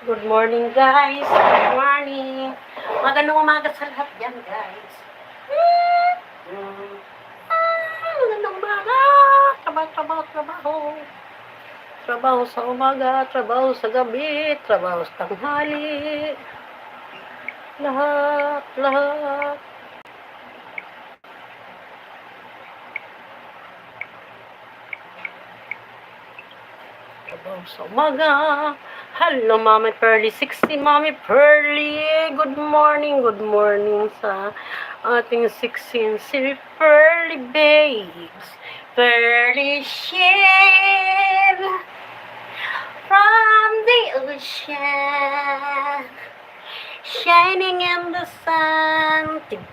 Good morning, guys. Good morning. Magandang umaga sa lahat yan, guys. Magandang umaga. Trabaho. Trabaho sa umaga, trabaho sa gabi, trabaho sa tanghali. Lahat. Trabaho sa umaga. Hello, Mami Pearly. 60, Mami Pearly. Good morning sa ating 16 si Pearly Babes. Pearly shell from the ocean, shining in the sun. Tig.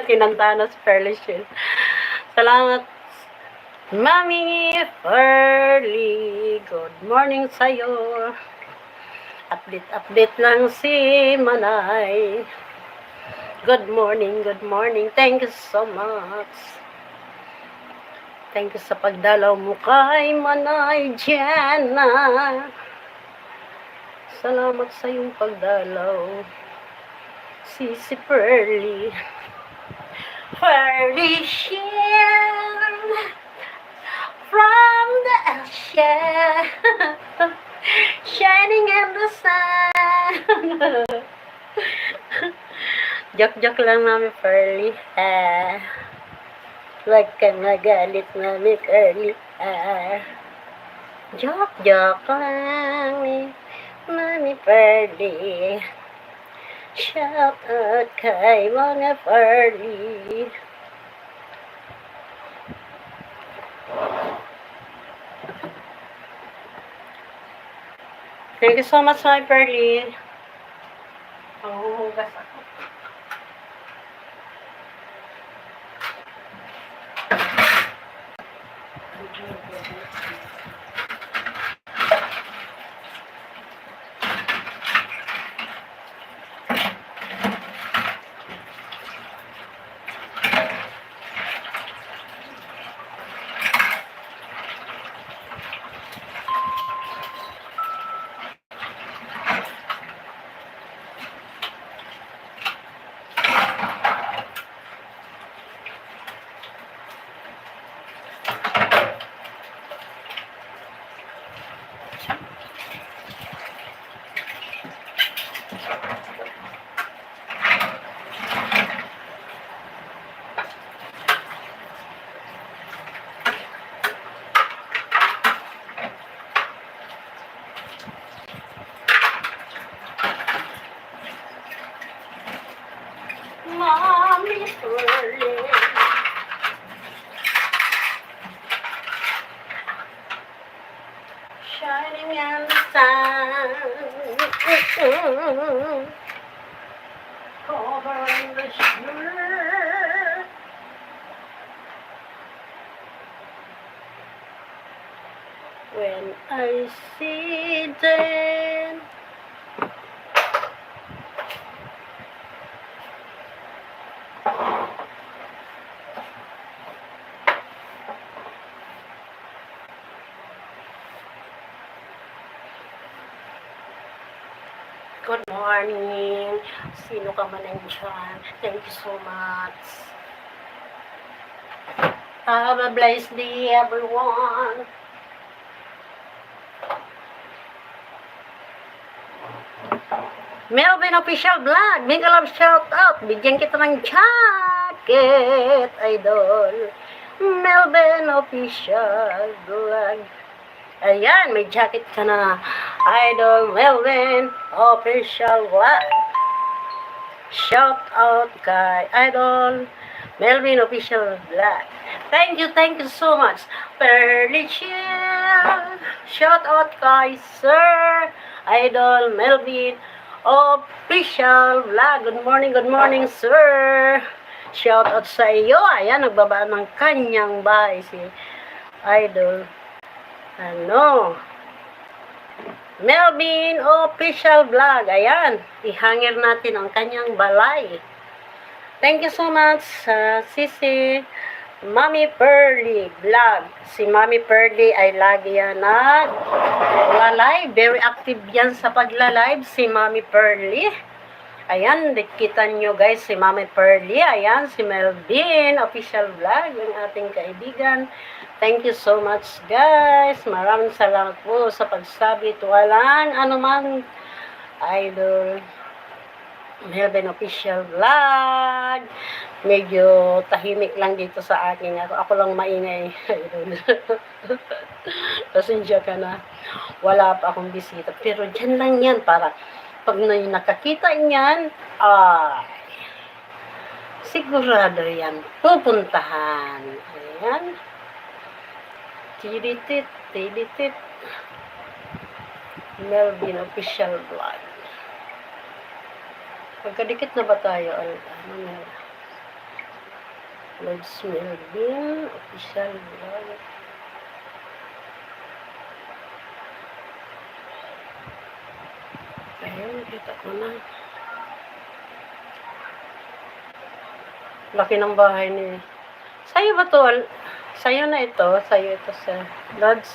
Kinanta na si Pearly shell. Salamat, Mami Pearly, good morning sa'yo. Update lang si Manay. Good morning. Thank you so much. Thank you sa pagdalaw mo kay Manay Jenna. Salamat sa iyong pagdalaw, si Pearly. Pearly shell from the ocean, shining in the sun. Joke lang, Mami Pearly. Huwag kang magalit, Mami Pearly. Joke lang, Mami Pearly. Shout out kay Mami Pearly. Thank you so much, Mami Pearly. Hugas ako. Mami Pearly. Shining in the sun, covering the shore. When I see them, morning. Sino ka man nandiyan. Thank you so much. Have a blessed day, everyone. Melvin Official Vlog, mega love shout out. Bigyan kita ng jacket, idol. Melvin Official Vlog. Ayan, may jacket ka na. Idol Melvin Official Vlog. Shout out kay Idol Melvin Official Vlog. Thank you so much. Pearly Chill. Shout out kay Sir Idol Melvin Official Vlog. Good morning, sir. Shout out sa iyo. Ayan, nagbaba ng kanyang bahay si Idol. Melvin Official Vlog. Ayan, ihangir natin ang kanyang balay. Thank you so much, Sisi Mami Pearly Vlog. Si Mami Pearly ay lagi yan nag-live. Very active yan sa pagla-live si Mami Pearly. Ayan, kita nyo guys si Mami Pearly. Ayan, si Melvin Official Vlog, yung ating kaibigan. Thank you so much guys. Maraming salamat po sa pagsabit. Walang anumang Idol Melvin Official Vlog. Medyo tahimik lang dito sa akin. Ako lang maingay. Pasensya ka na. Wala pa akong bisita. Pero dyan lang yan para pag nakakita niyan, sigurado yan. Pupuntahan. Ayan. Tiditit. Melvin Official Vlog. Pagkadikit na ba tayo? Ano na? Lods Melvin Official Vlog. Ayun, kita ko na. Laki ng bahay ni... Sa'yo ba to? Sa'yo na ito. Sa'yo ito sa Lods.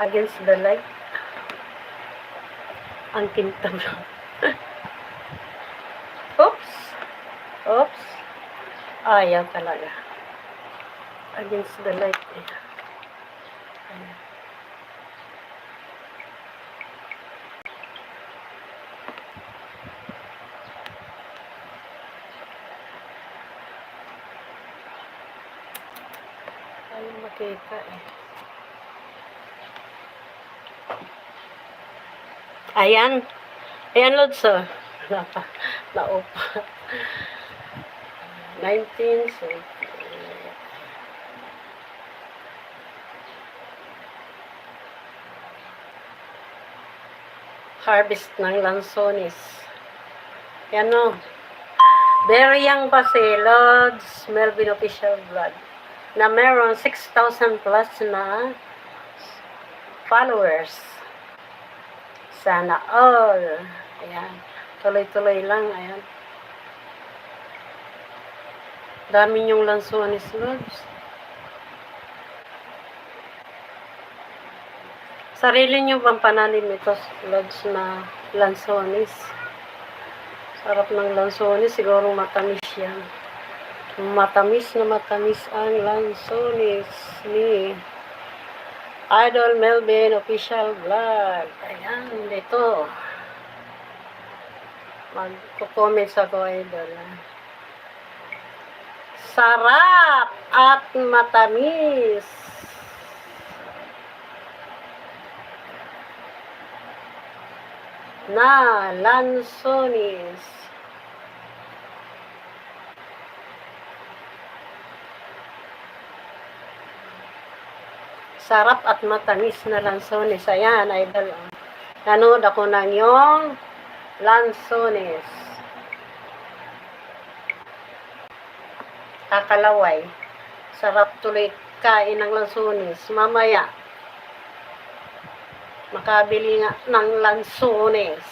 Against the light. Ang kintab. Oops. Ayaw talaga. Against the light. Ayaw makita Ayan, Lods. Naupa. 19, so harvest ng lansones. Yan o. Very young pa si Lods Melvin Official Vlog na meron 6,000 plus na followers. Sana all. Ayan. Tuloy-tuloy lang. Ayan. Dami yung lansones, Lods. Sarili nyo bang pananim ito, Lods, na lansones? Sarap ng lansones. Siguro matamis yan. Matamis ang lansones ni Idol Melvin Official Vlog. Ayan, dito. Magko-comments ako, Idol. Sarap at matamis. Na lansones. Sarap at matamis na lansones. Ayan, Idol. Nanood ako ng yung lansones. Kakalaway. Sarap tuloy kain ng lansones. Mamaya, makabili nga ng lansones.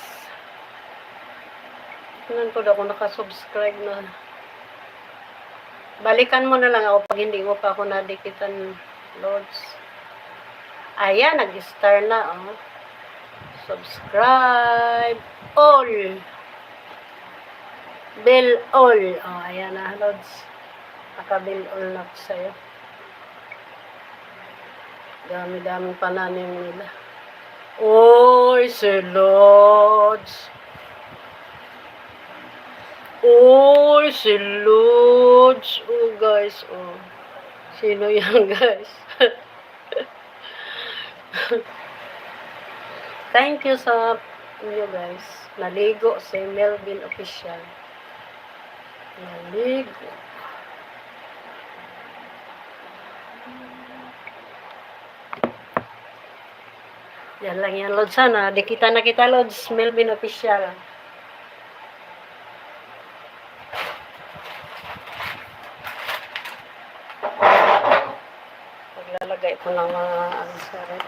Tingnan ko daw kung nakasubscribe na. Balikan mo na lang ako pag hindi mo pa ako nadikitan, Lods. Ayan, nag-star na, oh. Subscribe. all. Bill all. Oh, ayan na, Lods. Naka-bill all na ko sa'yo. Dami-daming pananim nila. Oy, si Lods. Oy, si Lods. Oh, guys, oh. Sino yan, guys? Thank you sa inyo, guys. Naligo si Melvin Official. Naligo. Yan lang yan, Lods. Sana, di kita na kita, Lods. Melvin Official. Paglalagay ko ng mga ano sa red.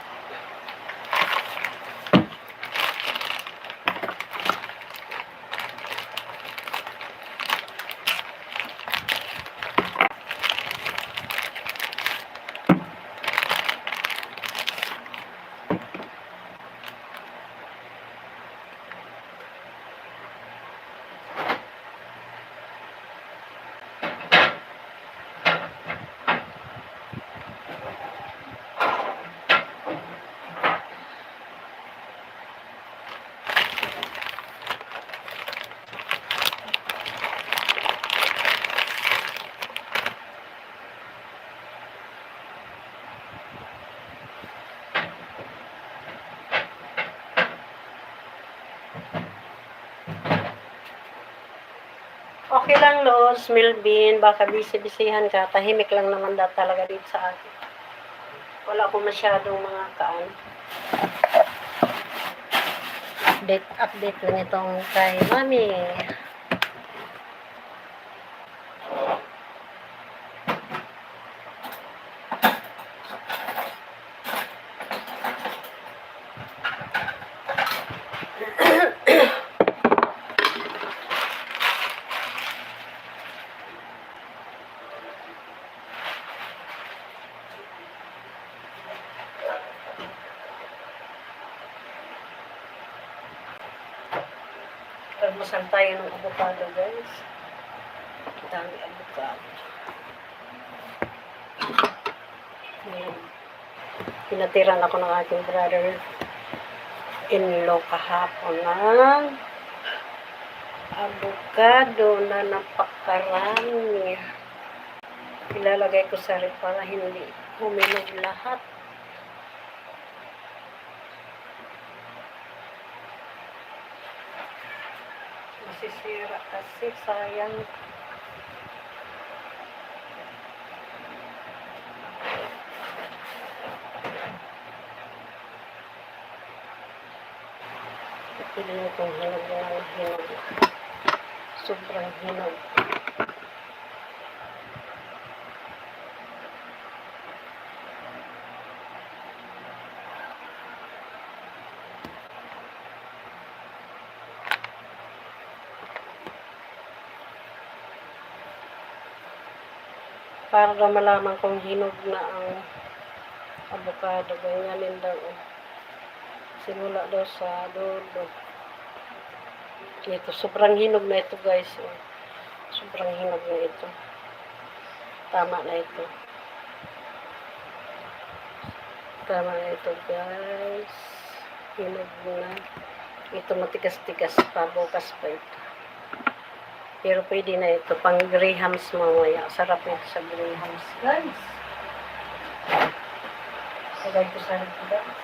Okay lang, Lods, Melvin, baka busy-busyhan ka, tahimik lang naman talaga dito sa akin. Wala ko masyadong mga update lang itong kay Mami. Almusal tayo ng avocado, guys. Dami avocado. Pinatiran ako ng aking brother-in-law kahapon ng avocado na napakarami. Ilalagay ko sa rep para hindi huminog lahat. Masisira kasi, sayang. Piling kong hinog ng hinog. Sobrang hinog. Para daw malaman kung hinog na ang avocado, ganyanin daw. Simula daw sa dulo. Ito, sobrang hinog na ito, guys. Sobrang hinog na ito. Tama na ito. Tama na ito, guys. Hinog na. Ito matigas-tigas pa. Bukas pa ito. Pero pwede na ito. Pang grahams mamaya. Sarap ito sa grahams, guys. Sagay ko sa ito, guys.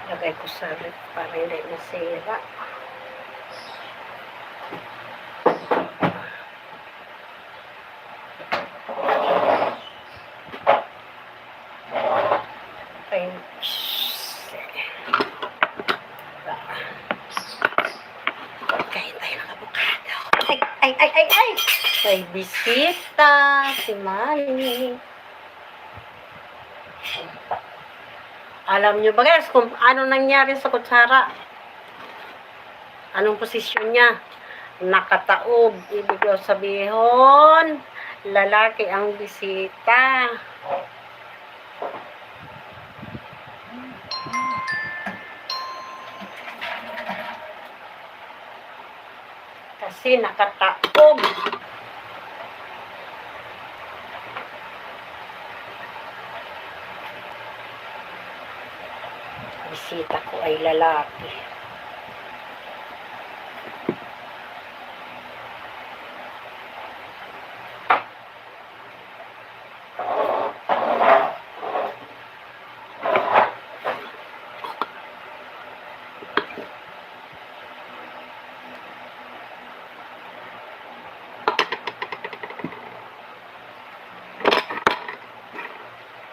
Lagay ko sa rep para hindi masira. Ay, kain tayo ng avocado. Ay! May bisita si Mami. Alam nyo ba, guys, kung ano nangyari sa kutsara? Anong posisyon niya? Nakataob. Ibig sabihin, lalaki ang bisita. Kasi nakataob. Bisita ko ay lalaki.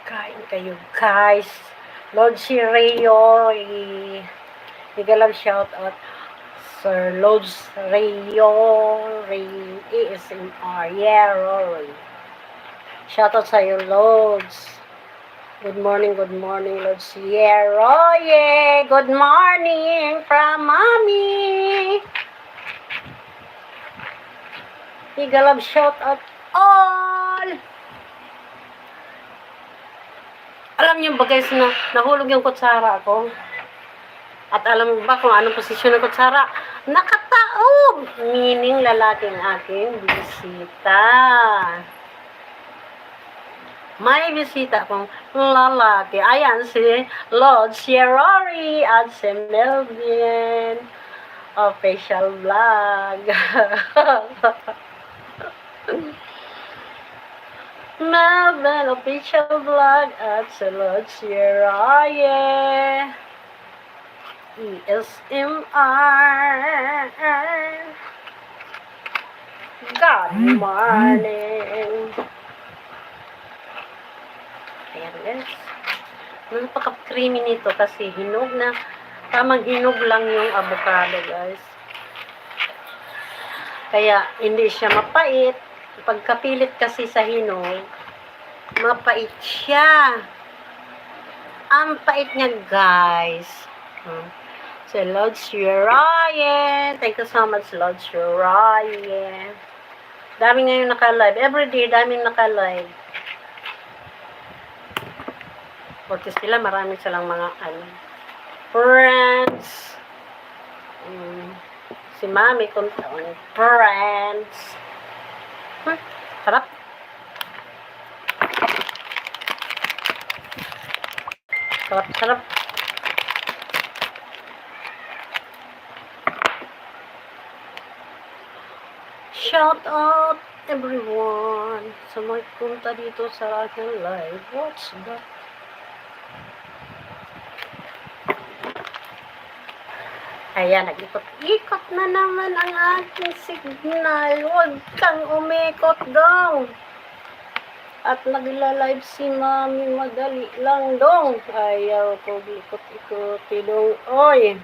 Kain kayo, guys. Lord si Rayo, igalang shout out. Sir Lods Rayo, ASMR, yeah, Rory. Shout out sa'yo, Lods. Good morning, Lods. Yeah, Roy, good morning from Mommy. Igalang shout out all. Alam niyo ba guys na nahulog yung kutsara ko? At alam mo ba kung anong posisyon ng kutsara? Nakataob! Meaning lalaking aking bisita. May bisita akong lalaki. Ayan si Lord Sierrari at si Melvin. Official vlog. Melvin official vlog at si Lord Sierrari. ESMR. Good morning. Ayan guys. Napaka-creamy nito kasi hinog na. Tamang hinog lang yung avocado guys. Kaya hindi siya mapait. Pagkapilit kasi sa hinog, mapait siya. Ang pait niya guys. So, Lord Ryan. Thank you so much, Lord Ryan. Dami ngayon naka-live. Everyday, daming naka-live. Porque sila, marami silang mga friends. Si Mami kung taon. Friends. Sarap. Sarap. Shout out everyone sa mga punta dito sa aking live. What's that? Ayan, nag-ikot-ikot na naman ang aking signal. Huwag kang umikot dong. At nagla-live si Mami, madali lang dong. Ayaw ko ikot-ikoti dong. Oy!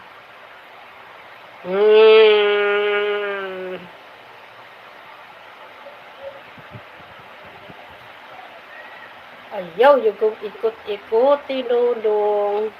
Ayaw yung ikot-ikoti dong.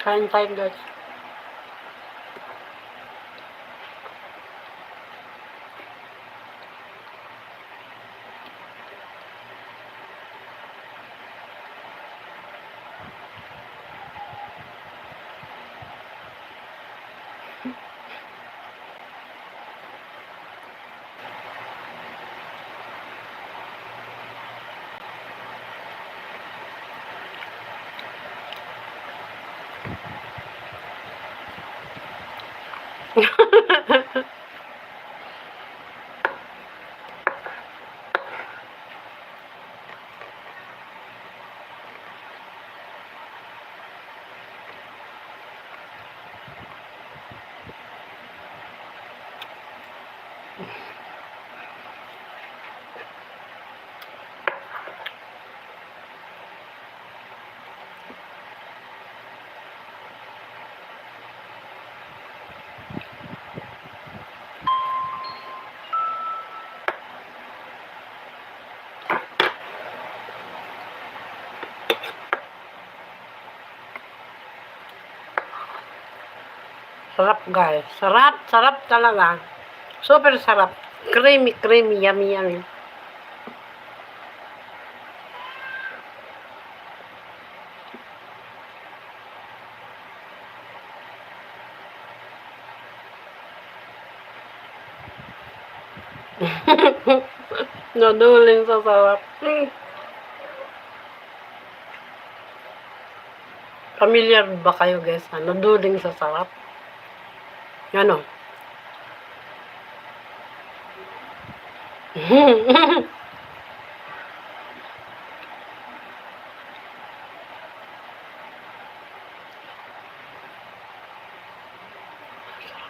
Kain tayo, guys. Sarap, guys. Sarap, sarap talaga. Super sarap. Creamy, creamy, yummy, yummy. Naduling sa sarap. Familiar ba kayo, guys? Naduling sa sarap. Ano?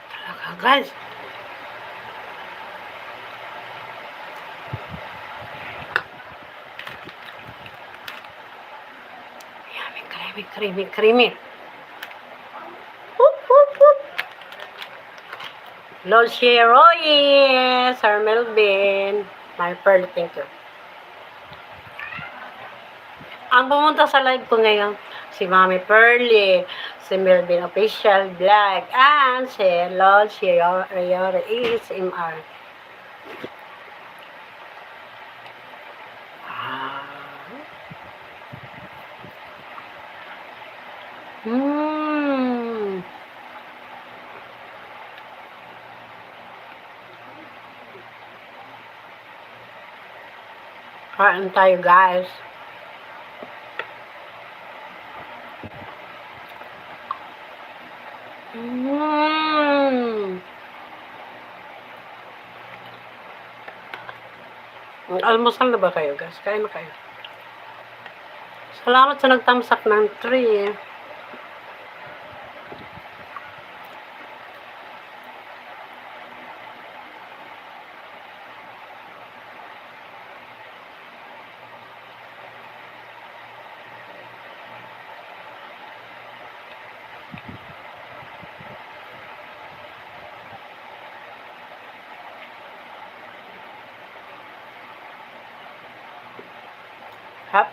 Talaga, guys. Yummy, creamy, creamy, creamy. Whoop, whoop, whoop. Loshi Roy, Sir Melvin, my pearl, thank you. Ang pumunta sa live ko ngayon, si Mami Pearly, si Melvin Official Vlog, and si Loshi Roy ASMR. Mmm. Kain tayo, guys. Mmm. Almusal na ba kayo, guys? Kain na kayo. Salamat sa nagtamsak ng 3. Hap.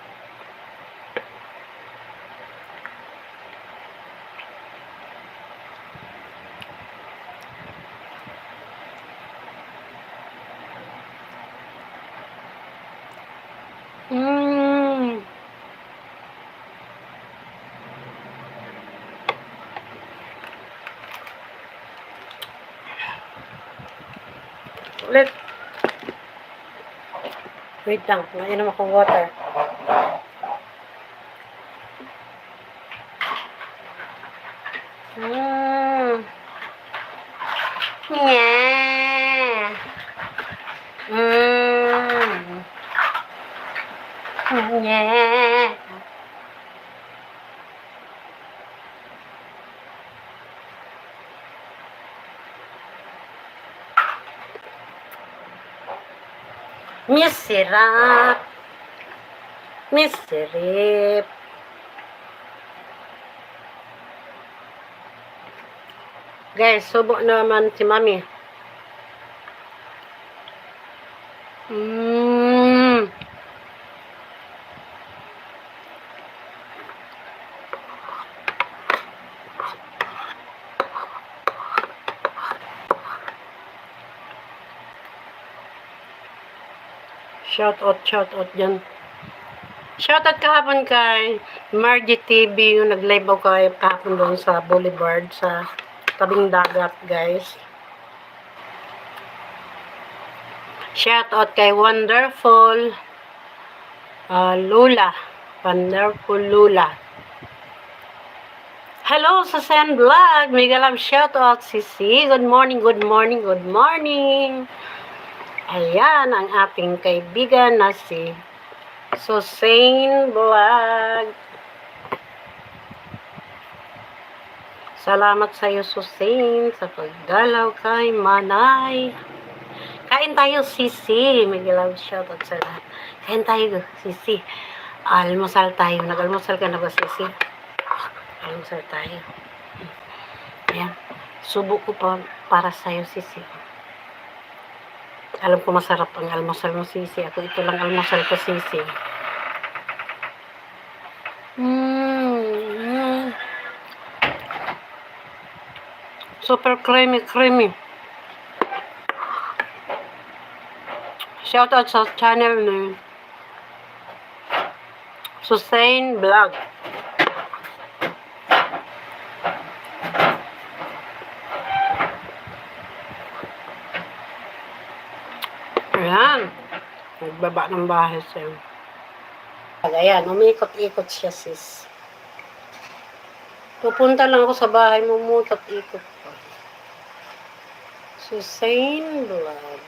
Mmm. Ulit. Wait lang, nainom akong water. Mmm. Yeah. Mmm. Yeah. Misirap. Misirip. Guys, subok naman si Mami. Mmm. Shout out dyan. Shout out kahapon kay Margie TV, yung nag-live ako kahapon doon sa Boulevard, sa tabing dagat, guys. Shout out kay Wonderful Lula. Wonderful Lula. Hello sa Sen Vlog. Mega love shout out Sisi. Good morning, good morning, good morning. Ayan ang ating kaibigan na si Susain Vlog. Salamat sa iyo, Susain, sa pagdalaw kay Manay. Kain tayo, Sisi. Mega love shout out sa lahat. Kain tayo, Sisi. Almusal tayo. Nag-almusal ka na ba, Sisi? Almusal tayo. Ayan. Subo ko pa para sa'yo, Sisi. Alam ko masarap ang almusal mo, Sisi. Ako ito lang almusal ko, Sisi. Super creamy, creamy. Shout out sa channel ni Susain Vlog. Ayan. Nagbaba ng bahay siya. Ayan, umikot-ikot siya, sis. Pupunta lang ako sa bahay mo, mutot-ikot pa. Susain Vlog.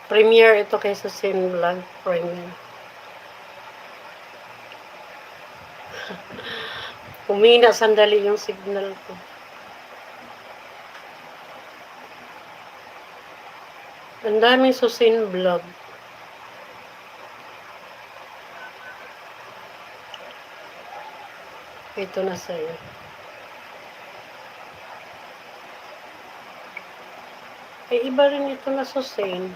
Premiere ito kay Susain Vlog. Premiere. Humina sandali yung signal ko. Ang daming Susain Vlog. Ito na sa'yo. Ay, iba rin ito na Susain.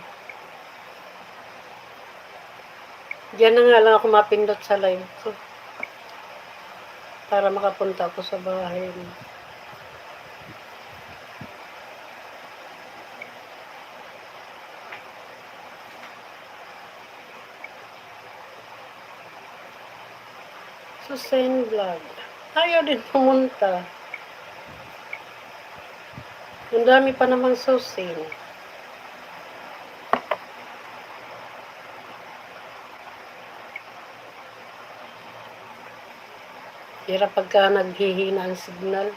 Diyan na nga lang ako mapindot sa live ko. Para makapunta ako sa bahay. Susain Vlog. Ayaw din pumunta. Ang dami pa namang Susain. Hirap pagka naghihina ang signal.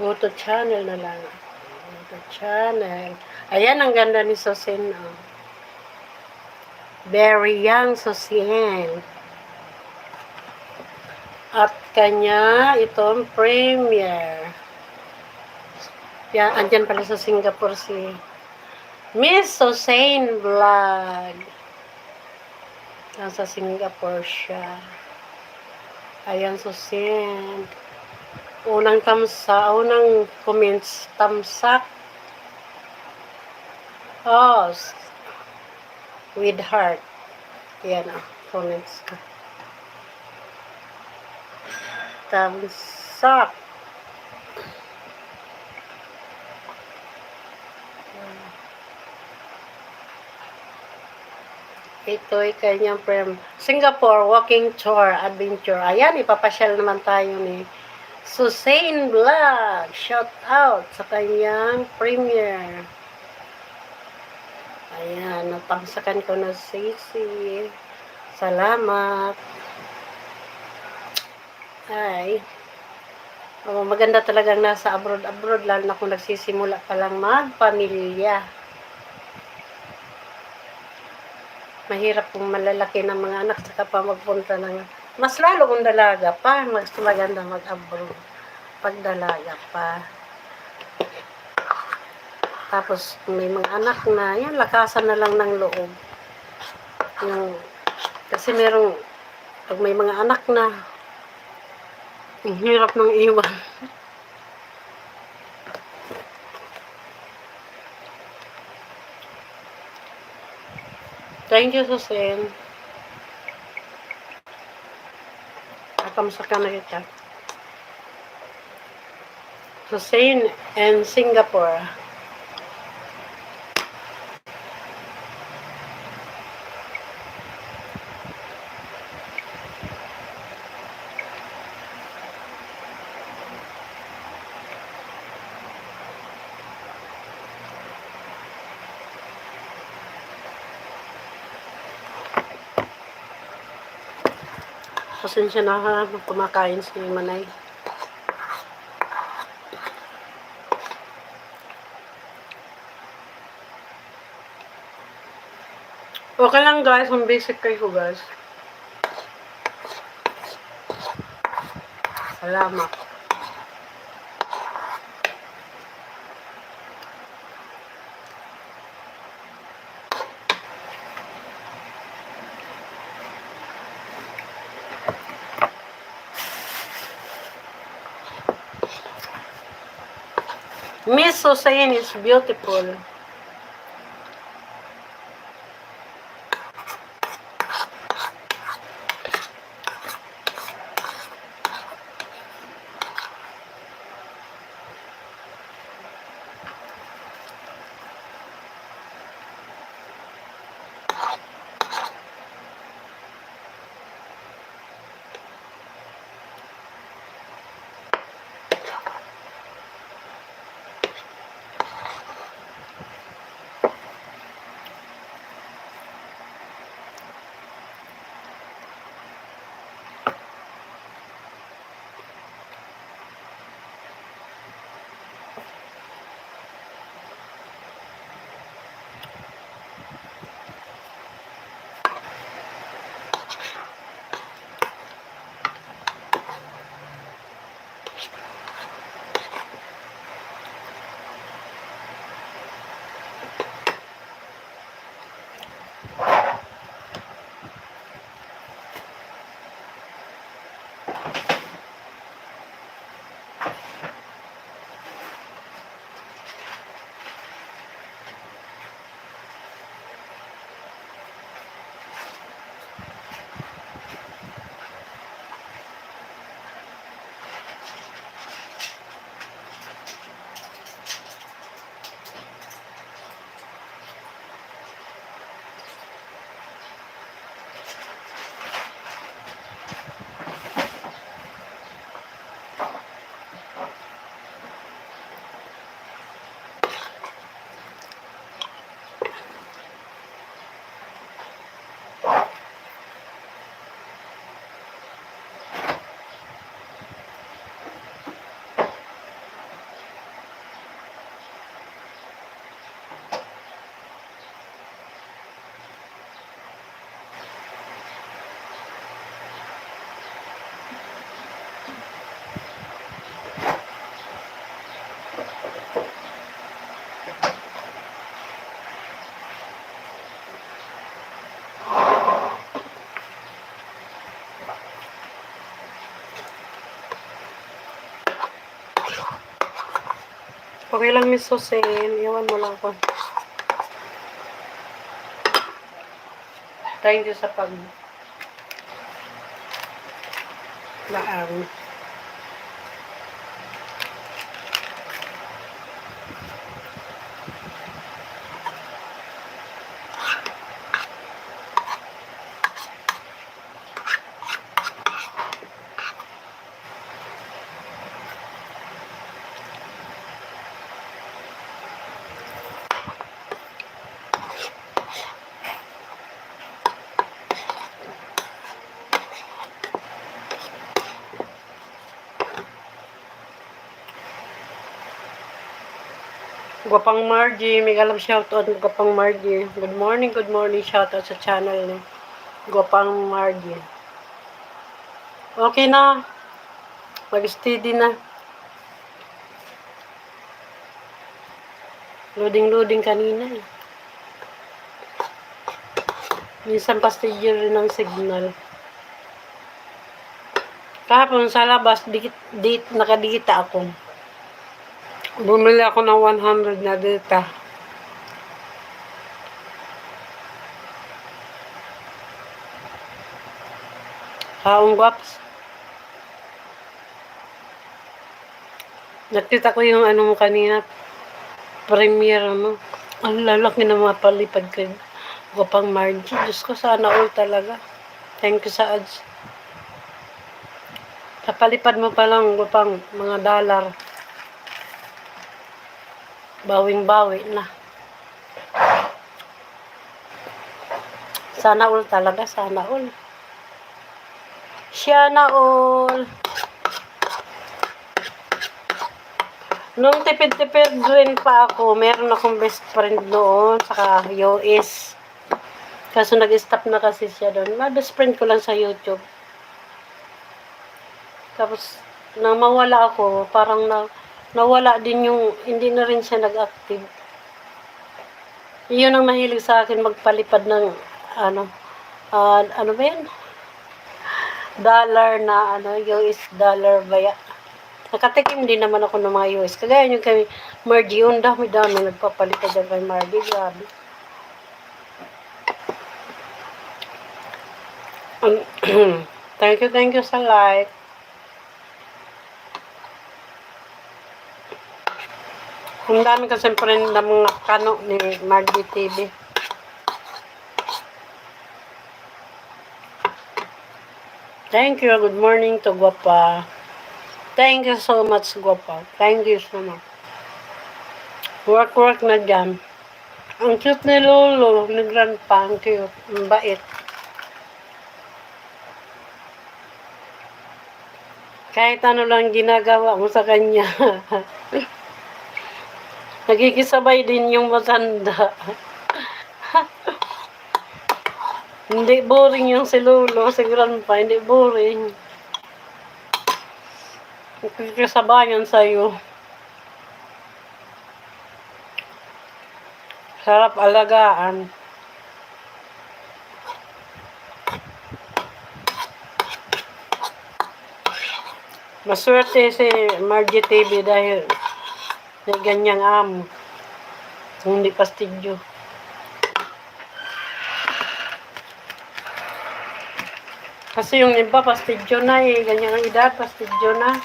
Go to channel na lang. Go to channel. Ayan, ang ganda ni Susain. Oh. Very young Susain. At kanya itong premiere. Yan, andyan pala sa Singapore si Miss Susain Vlog. Nasa Singapore siya. Ayan, Susain. Unang comments, tamsak. Oh, with heart. Yan comments ko. Tamsak. Ito ay kanyang Singapore walking tour adventure. Ayan, ipapasyal naman tayo ni Susain Vlog. Shout out sa kanyang premiere. Ayan, napangsakan ko na Sisi. Salamat. Ay. Oh, maganda talagang nasa abroad, lalo na kung nagsisimula pa lang magpamilya. Mahirap kung malalaki ng mga anak saka pa magpunta ng mas lalo kung dalaga pa, mas maganda mag-abroad pag dalaga pa. Tapos may mga anak na yan, lakasan na lang ng loob. Kasi merong pag may mga anak na ang hirap ng iwan. Thank you, Susan. Kamusta ka na kita? Susan and Singapore. Pasensya na ha, kumakain si Manay. Okay lang guys, ang basic kayo guys. Salamat. Miss Susan is beautiful. Okay lang, Miss Susan. Iwan mo lang ako. Thank you sa laang. Gwapang Margie, may alam shoutout ng Gwapang Margie. Good morning, shoutout sa channel ni Gwapang Margie. Okay na. Mag-steady na. Loading kanina eh. Minsan pastigil rin ng signal. Kahapon sa labas, nakadikita ako. Bumili ako ng 100 na data. Haong guwaps. Nakita ko yung ano mo kanina, premiere mo. Ang lalaki na mga palipad kay Gopang Margie. Diyos ko, sana all talaga. Thank you sa ads. Kapalipad mo pa lang, Gopang, mga dollar. Bawing-bawi na. Sana all talaga, sana all. Sana all. Nung tipid-tipid rin pa ako, meron akong best friend noon, saka US. Kaso nag-stop na kasi siya doon. Best friend ko lang sa YouTube. Tapos, nang mawala ako, parang nawala din yung, hindi na rin siya nag-active. Yun ang mahilig sa akin, magpalipad ng, ano ba yan? Dollar na, US dollar ba. Nakatikim din naman ako ng mga US. Kagaya yung kay Margie, yun, dami-dami nagpapalipad dyan kay Margie. Grabe. Thank you sa like. Ang dami kasi friend na mga kano ni Margie TV. Thank you. Good morning to Guapa. Thank you so much, Guapa. Thank you so much. Work na dyan. Ang cute ni Lolo, ni Grandpa. Ang cute. Ang bait. Kahit ano lang ginagawa mo sa kanya. Nagkikisabay din yung matanda. Hindi boring yung si Lolo, si Grandpa. Hindi boring. Nagkikisabayan sa'yo. Sarap alagaan. Maswerte si Margie TV dahil may ganyang amo. Hindi pastidyo. Kasi yung iba pastidyo na eh. Ganyan ang edad, pastidyo na.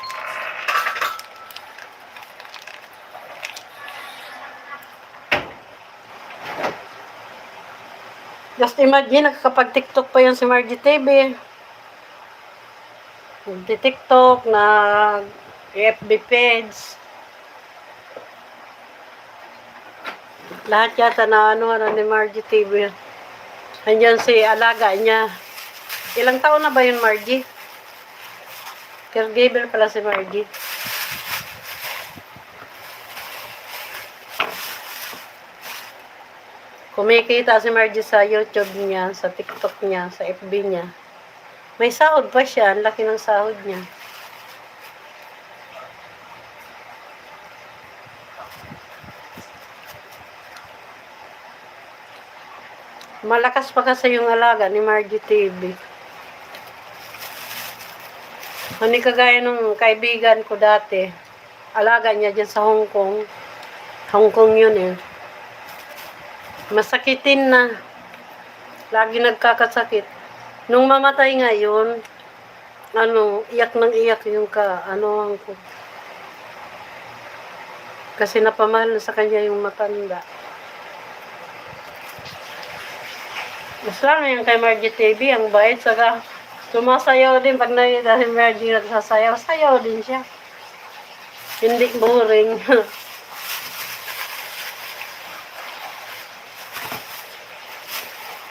Just imagine, nakakapag-TikTok pa yun si Margie TV. Nag-TikTok, nag-FB page. Lahat yata na ni Margie TV. Andiyan si alaga niya. Ilang taon na ba yun, Margie? Caregiver pala si Margie. Kumikita si Margie sa YouTube niya, sa TikTok niya, sa FB niya. May sahod pa siya. Ang laki ng sahod niya. Malakas pa kasi yung alaga ni Margie TV. Hani kagaya nung kaibigan ko dati. Alaga niya dyan sa Hong Kong. Hong Kong yun eh. Masakitin na. Lagi nagkakasakit. Nung mamatay ngayon, iyak nang iyak yung ko. Kasi napamahal na sa kanya yung matanda. Mas lang yung kay Margie TV, ang bait. Saka sumasayaw din. Pag nakita si Margie nagsasayaw, sayaw din siya. Hindi boring.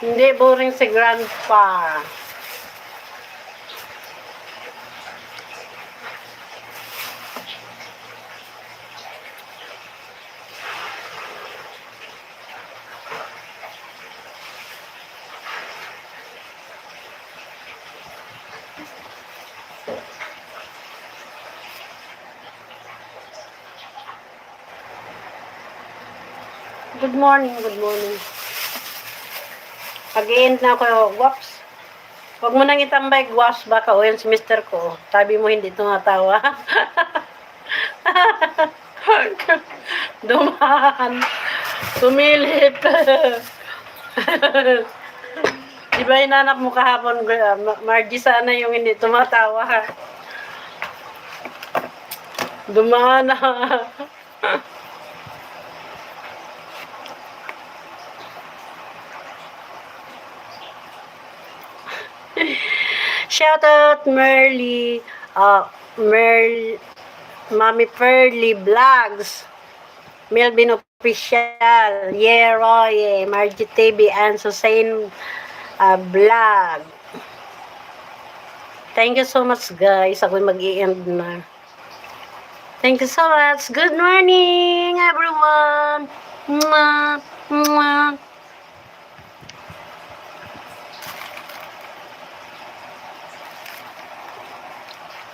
Hindi boring si Grandpa. Good morning, good morning. Pag-i-end na ako, Guaps. Huwag mo nang itambay, Guaps. Baka o yan si mister ko. Sabi mo hindi tumatawa. Dumaan. Sumilip. Di ba hinanap mo kahapon, Margie, sana yung hindi tumatawa, ha? Dumaan na. Shout out Merly, Mami Pearly Vlogs, Melvin Official, Roy, Margie TV, and Susain Vlog. Thank you so much, guys. Ako'y mag-i-end na. Thank you so much. Good morning, everyone. Mwah, mwah.